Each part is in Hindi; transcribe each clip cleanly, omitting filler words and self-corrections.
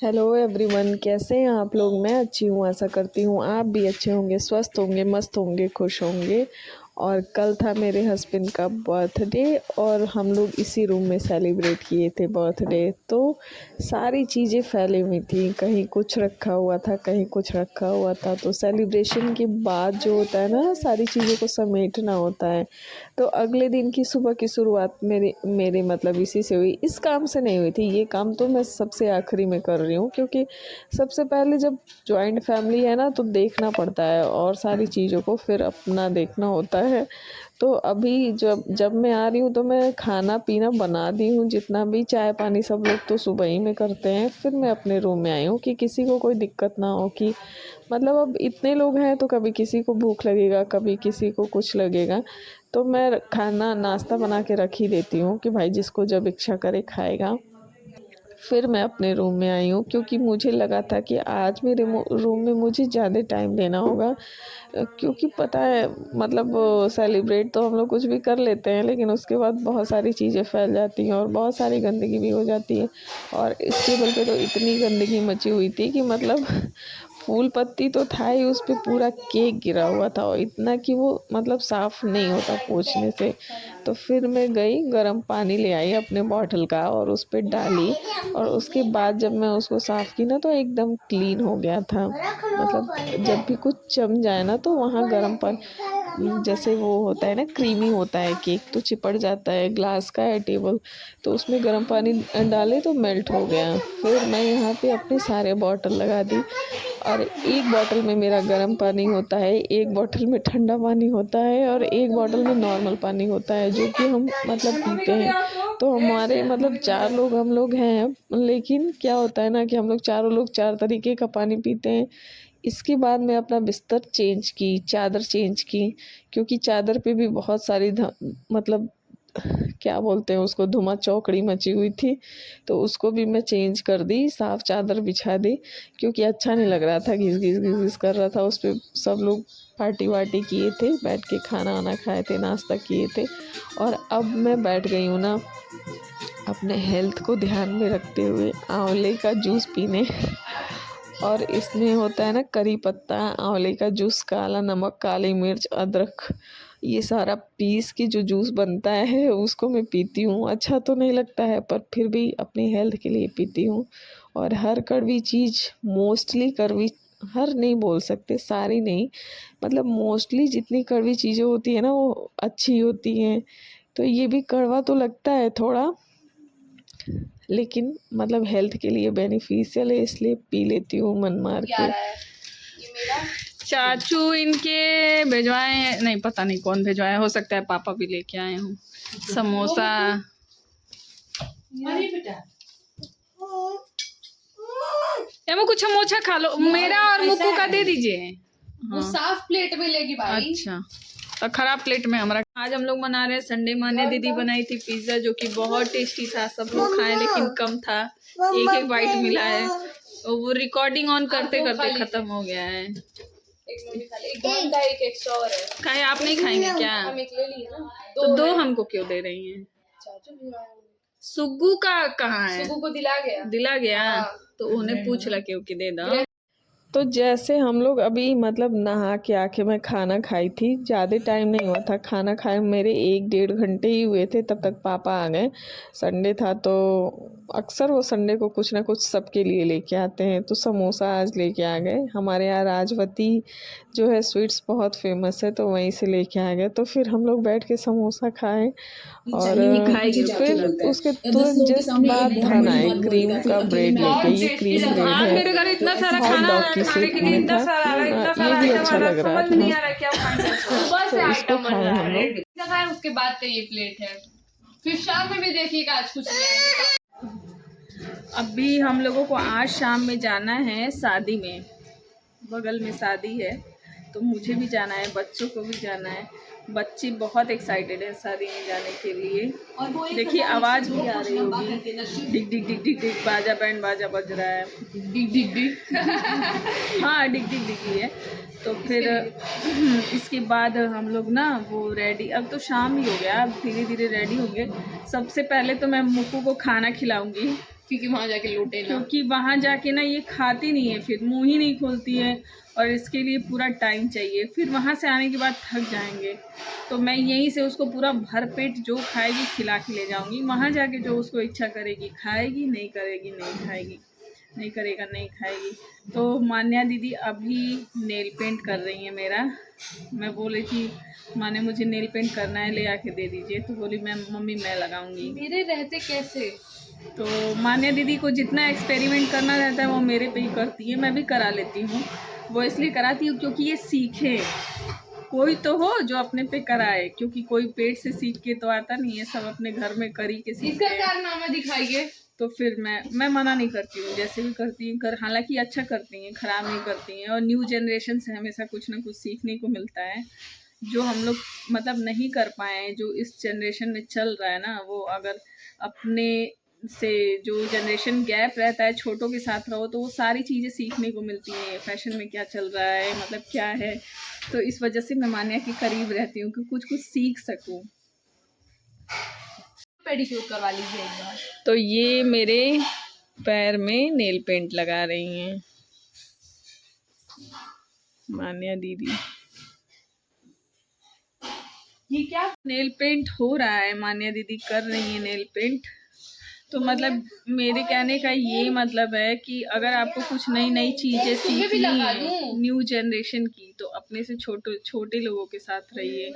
हेलो एवरीवन, कैसे हैं आप लोग। मैं अच्छी हूँ, आशा करती हूँ आप भी अच्छे होंगे, स्वस्थ होंगे, मस्त होंगे, खुश होंगे। और कल था मेरे हस्बैंड का बर्थडे और हम लोग इसी रूम में सेलिब्रेट किए थे बर्थडे। तो सारी चीज़ें फैली हुई थी, कहीं कुछ रखा हुआ था, कहीं कुछ रखा हुआ था। तो सेलिब्रेशन के बाद जो होता है ना, सारी चीज़ों को समेटना होता है। तो अगले दिन की सुबह की शुरुआत मेरे मेरे मतलब इसी से हुई। इस काम से नहीं हुई थी, ये काम तो मैं सबसे आखिरी में कर रही हूँ, क्योंकि सबसे पहले जब जॉइंट फैमिली है ना तो देखना पड़ता है और सारी चीज़ों को फिर अपना देखना होता है। तो अभी जब जब मैं आ रही हूँ तो मैं खाना पीना बना दी हूँ, जितना भी चाय पानी सब लोग तो सुबह ही में करते हैं। फिर मैं अपने रूम में आई हूँ कि किसी को कोई दिक्कत ना हो, कि मतलब अब इतने लोग हैं तो कभी किसी को भूख लगेगा, कभी किसी को कुछ लगेगा। तो मैं खाना नाश्ता बना के रख ही देती हूँ कि भाई जिसको जब इच्छा करे खाएगा। फिर मैं अपने रूम में आई हूँ, क्योंकि मुझे लगा था कि आज मेरे रूम में मुझे ज़्यादा टाइम देना होगा। क्योंकि पता है मतलब सेलिब्रेट तो हम लोग कुछ भी कर लेते हैं, लेकिन उसके बाद बहुत सारी चीज़ें फैल जाती हैं और बहुत सारी गंदगी भी हो जाती है। और इस टेबल पे तो इतनी गंदगी मची हुई थी कि मतलब फूल पत्ती तो था ही, उस पे पूरा केक गिरा हुआ था और इतना कि वो मतलब साफ़ नहीं होता पोंछने से। तो फिर मैं गई, गर्म पानी ले आई अपने बॉटल का और उस पे डाली। और उसके बाद जब मैं उसको साफ़ की ना तो एकदम क्लीन हो गया था। मतलब जब भी कुछ जम जाए ना तो वहाँ गर्म पानी, जैसे वो होता है ना क्रीमी होता है केक, तो चिपड़ जाता है, ग्लास का है टेबल, तो उसमें गर्म पानी डाले तो मेल्ट हो गया। फिर मैं यहाँ पे अपने सारे बॉटल लगा दी। और एक बॉटल में मेरा गर्म पानी होता है, एक बॉटल में ठंडा पानी होता है और एक बॉटल में नॉर्मल पानी होता है, जो कि हम मतलब पीते हैं। तो हमारे मतलब 4 लोग हम लोग हैं, लेकिन क्या होता है ना कि हम लोग चारों लोग 4 तरीके का पानी पीते हैं। इसके बाद मैं अपना बिस्तर चेंज की, चादर चेंज की, क्योंकि चादर पे भी बहुत सारी मतलब क्या बोलते हैं उसको, धुआं चौकड़ी मची हुई थी। तो उसको भी मैं चेंज कर दी, साफ चादर बिछा दी, क्योंकि अच्छा नहीं लग रहा था, घिस घिस घिस घिस कर रहा था उस पर। सब लोग पार्टी वार्टी किए थे, बैठ के खाना वाना खाए थे, नाश्ता किए थे। और अब मैं बैठ गई हूँ ना अपने हेल्थ को ध्यान में रखते हुए आंवले का जूस पीने। और इसमें होता है ना करी पत्ता, आंवले का जूस, काला नमक, काली मिर्च, अदरक, ये सारा पीस के जो जूस बनता है उसको मैं पीती हूँ। अच्छा तो नहीं लगता है पर फिर भी अपनी हेल्थ के लिए पीती हूँ। और हर कड़वी चीज़, मोस्टली कड़वी, हर नहीं बोल सकते, सारी नहीं, मतलब मोस्टली जितनी कड़वी चीज़ें होती है ना वो अच्छी होती हैं। तो ये भी कड़वा तो लगता है थोड़ा, लेकिन मतलब हेल्थ के लिए बेनिफिशियल है, इसलिए पी लेती हूँ मन मार के। चाचू इनके भिजवाए हैं, नहीं पता नहीं कौन भिजवाया, हो सकता है पापा भी लेके आए हूँ समोसा। एमो कुछ समोसा खा लो, मेरा और मुक्कू का दे दीजिए। वो साफ प्लेट में लेगी भाई। अच्छा तो खराब प्लेट में हमारा। आज हम लोग मना रहे हैं संडे माने, दीदी बनाई थी पिज्जा जो कि बहुत टेस्टी था, सब लोग खाए लेकिन कम था, एक एक बाइट मिला है। और वो रिकॉर्डिंग ऑन करते करते खत्म हो गया है। एक एक्स्ट्रा और है। काहे आप नहीं खाएंगे क्या? हम एक ले लिए ना, तो दो हमको क्यों दे रही हैं? सुग्गू का कहाँ है? सुगु को दिला गया। दिला गया? हाँ। तो उन्हें पूछ ला क्यों दे दो। तो जैसे हम लोग अभी मतलब नहा के आके मैं खाना खाई थी, ज़्यादा टाइम नहीं हुआ था खाना खाए, मेरे 1 डेढ़ घंटे ही हुए थे, तब तक पापा आ गए। संडे था तो अक्सर वो संडे को कुछ ना कुछ सबके लिए लेके आते हैं, तो समोसा आज लेके आ गए। हमारे यहाँ राजवती जो है स्वीट्स बहुत फेमस है, तो वहीं से लेके आ गए। तो फिर हम लोग बैठ के समोसा खाए और फिर उसके तुरंत जस्ट बाद धन आए क्रीम का ब्रेड लेके। ये क्रीम ब्रेड आज है, मेरे घर इतना सारा हॉट खाना डॉग की खाने शेप के लिए, में इतना था। सारा आ रहा, इतना ये सारा भी आइटम आ अच्छा रहा, लग रहा समझ था। नहीं आ रहा क्या खाएंगे। सुबह से तो इसको आइटम बन खाए रहा हम है, लोग। जगह है उसके बाद का ये प्लेट है। फिर शाम में भी देखिएगा आज कुछ नहीं आएगा। अभी हम लोगों को आज शाम में जाना है शादी में, बगल में शादी है, तो मुझे भी जाना है, बच्चों को भी जाना है। बच्ची बहुत एक्साइटेड है शादी में जाने के लिए। देखिए आवाज़ भी आ रही होगी, डिग डिग डिग डिग डिग, बाजा बैंड बाजा बज रहा है, डिग डिग डिग। हाँ डिग डिग डिग ही है। तो फिर इसके बाद हम लोग ना वो रेडी, अब तो शाम ही हो गया, अब धीरे धीरे रेडी होंगे। सबसे पहले तो मैं मुक्कू को खाना खिलाऊंगी, क्योंकि वहाँ जाके लूटे ना। क्योंकि वहाँ जाके ना ये खाती नहीं है, फिर मुंह ही नहीं खोलती है और इसके लिए पूरा टाइम चाहिए। फिर वहाँ से आने के बाद थक जाएंगे, तो मैं यहीं से उसको पूरा भरपेट जो खाएगी खिला के ले जाऊँगी। वहाँ जाके जो उसको इच्छा करेगी खाएगी, नहीं करेगी नहीं खाएगी, नहीं करेगा नहीं खाएगी। तो मान्या दीदी अभी नेल पेंट कर रही हैं मेरा। मैं बोली थी माने मुझे नेल पेंट करना है, ले आके दे दीजिए। तो बोली मैं मम्मी मैं लगाऊंगी। मेरे रहते कैसे? तो मान्या दीदी को जितना एक्सपेरिमेंट करना रहता है वो मेरे पे ही करती है, मैं भी करा लेती हूँ। वो इसलिए कराती हूँ क्योंकि ये सीखे, कोई तो हो जो अपने पे कराए, क्योंकि कोई पेट से सीख के तो आता नहीं है, सब अपने घर में करी के इसका सीखते हैं। कारनामा दिखाइए। तो फिर मैं मना नहीं करती हूँ, जैसे भी करती हैं कर, हालांकि अच्छा करती हैं, खराब नहीं करती हैं। और न्यू जनरेशन से हमेशा कुछ ना कुछ सीखने को मिलता है, जो हम लोग मतलब नहीं कर पाए हैं, जो इस जनरेशन में चल रहा है ना, वो अगर अपने से जो जनरेशन गैप रहता है छोटों के साथ रहो तो वो सारी चीज़ें सीखने को मिलती हैं। फैशन में क्या चल रहा है, मतलब क्या है, तो इस वजह से मैं मान्या के करीब रहती हूँ कि कुछ कुछ सीख सकूँ। पेडिक्योर करवा लीजिए एक बार। तो ये मेरे पैर में नेल पेंट लगा रही हैं मान्या दीदी। ये क्या? नेल पेंट हो रहा है, मान्या दीदी कर रही है नेल पेंट। तो मतलब मेरे कहने का ये मतलब है कि अगर आपको कुछ नई नई चीजें सीखनी है न्यू जनरेशन की, तो अपने से छोटे छोटे लोगों के साथ रहिए,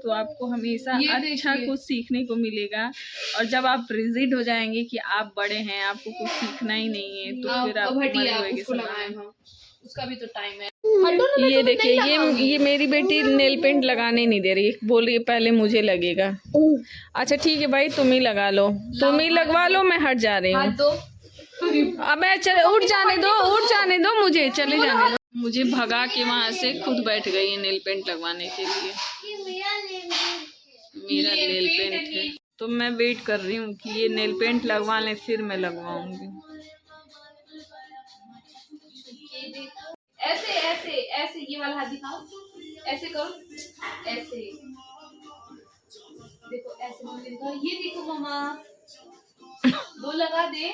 तो आपको हमेशा अच्छा कुछ सीखने को मिलेगा। और जब आप रिजिड हो जाएंगे कि आप बड़े हैं, आपको कुछ सीखना ही नहीं है, तो फिर आप मरे हुए के समान। उसका भी तो टाइम है। ये देखिए, ये मेरी बेटी नेल पेंट लगाने नहीं दे रही, बोल रही है पहले मुझे लगेगा। अच्छा ठीक है भाई, तुम ही लगा लो, तुम ही लगवा लो, मैं हट जा रही हूँ। अबे चले, उठ जाने दो, उठ जाने दो, मुझे चले जाने दो। मुझे भगा के वहां से खुद बैठ गई है नेल पेंट लगवाने के लिए। मेरा नेल पेंट है, तो मैं वेट कर रही हूँ कि ये नेल पेंट लगवा लें फिर मैं लगवाऊंगी। ऐसे ऐसे ऐसे, ये वाला हाथ दिखाओ, ऐसे करो, ऐसे देखो, ऐसे मम्मी दिखाओ, ये देखो मम्मा, दो लगा दे।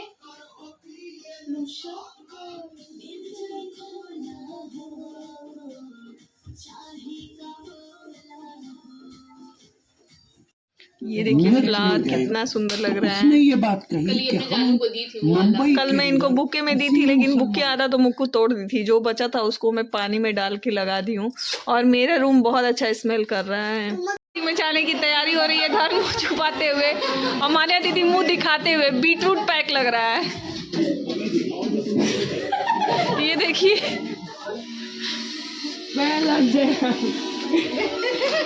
ये देखिए फ्लावर कितना सुंदर लग रहा है। ये बात कही कि हम को दी थी वो वाला। कल मैं इनको बुके में दी थी, लेकिन बुके आधा तो मुक्कू तोड़ दी थी, जो बचा था उसको मैं पानी में डाल के लगा दी हूँ। और मेरा रूम बहुत अच्छा स्मेल कर रहा है। में जाने की तैयारी हो रही है, घर मुँह छुपाते हुए, और मान्या दीदी मुंह दिखाते हुए। बीटरूट पैक लग रहा है, ये देखिए,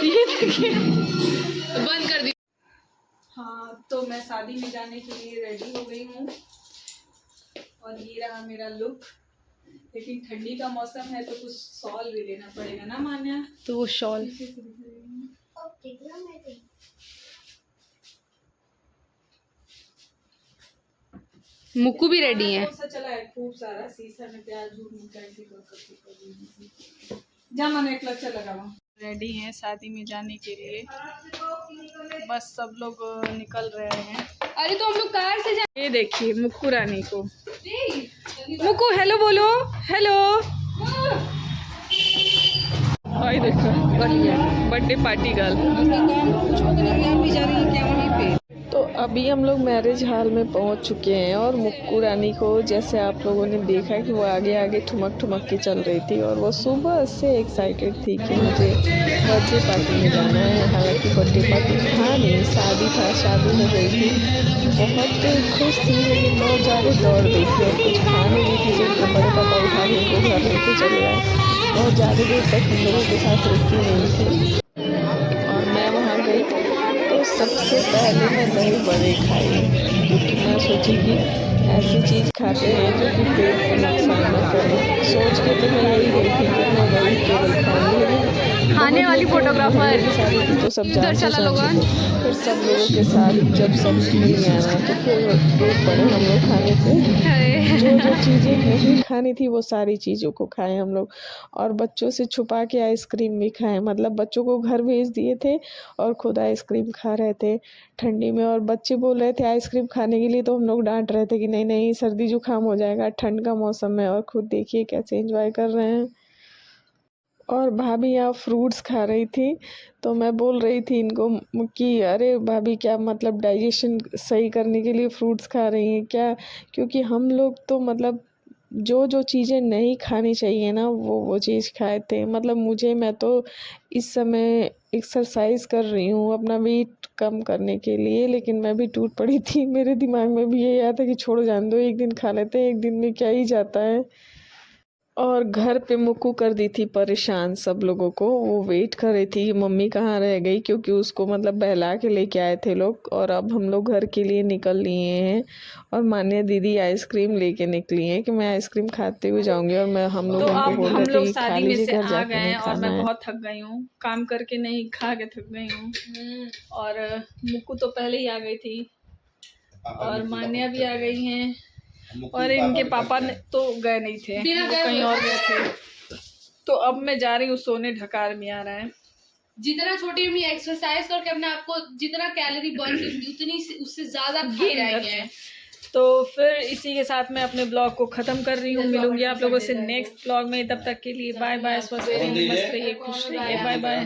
ये देखिए, तो बंद कर दी। हाँ, तो मैं शादी में जाने के लिए रेडी हो गई हूँ और ये रहा मेरा लुक। लेकिन ठंडी का मौसम है तो कुछ शॉल भी लेना पड़ेगा ना मान्या। तो वो शॉल मुक्कू भी रेडी है। चला है खूब सारा शीशा में प्याज जा मैंने एक लच्छा लगा हुआ। रेडी हैं शादी में जाने के लिए, बस सब लोग निकल रहे हैं। अरे तो हम लोग कार से जा। ये देखिए मुक्कू रानी को, मुक्कू हेलो बोलो, हेलो। भाई देखो बर्थडे पार्टी गर्ल। तो अभी हम लोग मैरिज हॉल में पहुंच चुके हैं और मुक्कू रानी को जैसे आप लोगों ने देखा कि वो आगे आगे ठुमक ठुमक के चल रही थी, और वो सुबह से एक्साइटेड थी कि मुझे बर्थडे पार्टी में जाना है। हालांकि बर्थडे पार्टी था नहीं, शादी था, शादी हो गई थी। बहुत खुश थी लेकिन बहुत ज़्यादा दौड़ रही थी, और कुछ खाने भी थी जिनको बड़े पापा उठा के उनको घर लेके चले आए। बहुत ज़्यादा देर तक हम लोगों के साथ रुकी नहीं थी, और मैं वहाँ गई तो सबसे पहले मैं दही बड़े खाई, क्योंकि मैं सोची कि ऐसी चीज़ खाते हैं जो कि पेट को नुकसान न करे। सोच के तो मैं यही गई थी कि मैं वेजिटेबल खाऊंगी, लेकिन खाने वाली फोटोग्राफर शादी थी तो सब जान से फिर सब लोगों के साथ जब सब नहीं आना तो फिर पेट पड़े हम लोग खाने पे। जो जो चीज़ें नहीं खानी थी वो सारी चीज़ों को खाए हम लोग, और बच्चों से छुपा के आइसक्रीम भी खाए। मतलब बच्चों को घर भेज दिए थे और खुद आइसक्रीम खा रहे थे ठंडी में, और बच्चे बोल रहे थे आइसक्रीम खाने के लिए, तो हम लोग डांट रहे थे कि नहीं नहीं सर्दी जुकाम हो जाएगा, ठंड का मौसम है। और खुद देखिए कैसे एंजॉय कर रहे हैं। और भाभी यहाँ फ्रूट्स खा रही थी, तो मैं बोल रही थी इनको कि अरे भाभी क्या मतलब डाइजेशन सही करने के लिए फ्रूट्स खा रही हैं क्या? क्योंकि हम लोग तो मतलब जो जो चीज़ें नहीं खानी चाहिए ना वो चीज़ खाए थे। मतलब मैं तो इस समय एक्सरसाइज कर रही हूँ अपना वेट कम करने के लिए, लेकिन मैं भी टूट पड़ी थी। मेरे दिमाग में भी यही आया था कि छोड़ो जाने दो, एक दिन खा लेते हैं, एक दिन में क्या ही जाता है। और घर पे मुक्कू कर दी थी परेशान सब लोगों को। वो वेट कर रही थी मम्मी कहाँ रह गई, क्योंकि उसको मतलब बहला के लेके आए थे लोग। और अब हम लोग घर के लिए निकल लिए हैं। और मान्या दीदी आइसक्रीम लेके निकली हैं कि मैं आइसक्रीम खाते हुए जाऊंगी। और मैं हम तो लोग उनको अब बोल हम रहे थे लोग कि खा शादी में लीजिए, से घर आ जाके गए नहीं हैं और खाना मैं है। बहुत थक गई हूँ, काम करके नहीं खा के थक गई हूँ। और मुक्कू तो पहले ही आ गई थी और मान्या भी आ गई हैं। और इनके पापा ने तो गए नहीं थे, वो कहीं और गए थे। तो अब मैं जा रही हूँ सोने, ढकार में आ रहा है। जितना छोटी उम्र में एक्सरसाइज करके अपने आप को जितना कैलोरी बर्न करती उतनी उससे ज्यादा गेन करते हैं। तो फिर इसी के साथ मैं अपने ब्लॉग को खत्म कर रही हूँ। मिलूंगी आप लोगों से नेक्स्ट ब्लॉग में। तब तक के लिए बाय बाय, स्वस्थ रहिए, मस्त रहिए, खुश रहिए, बाय बाय।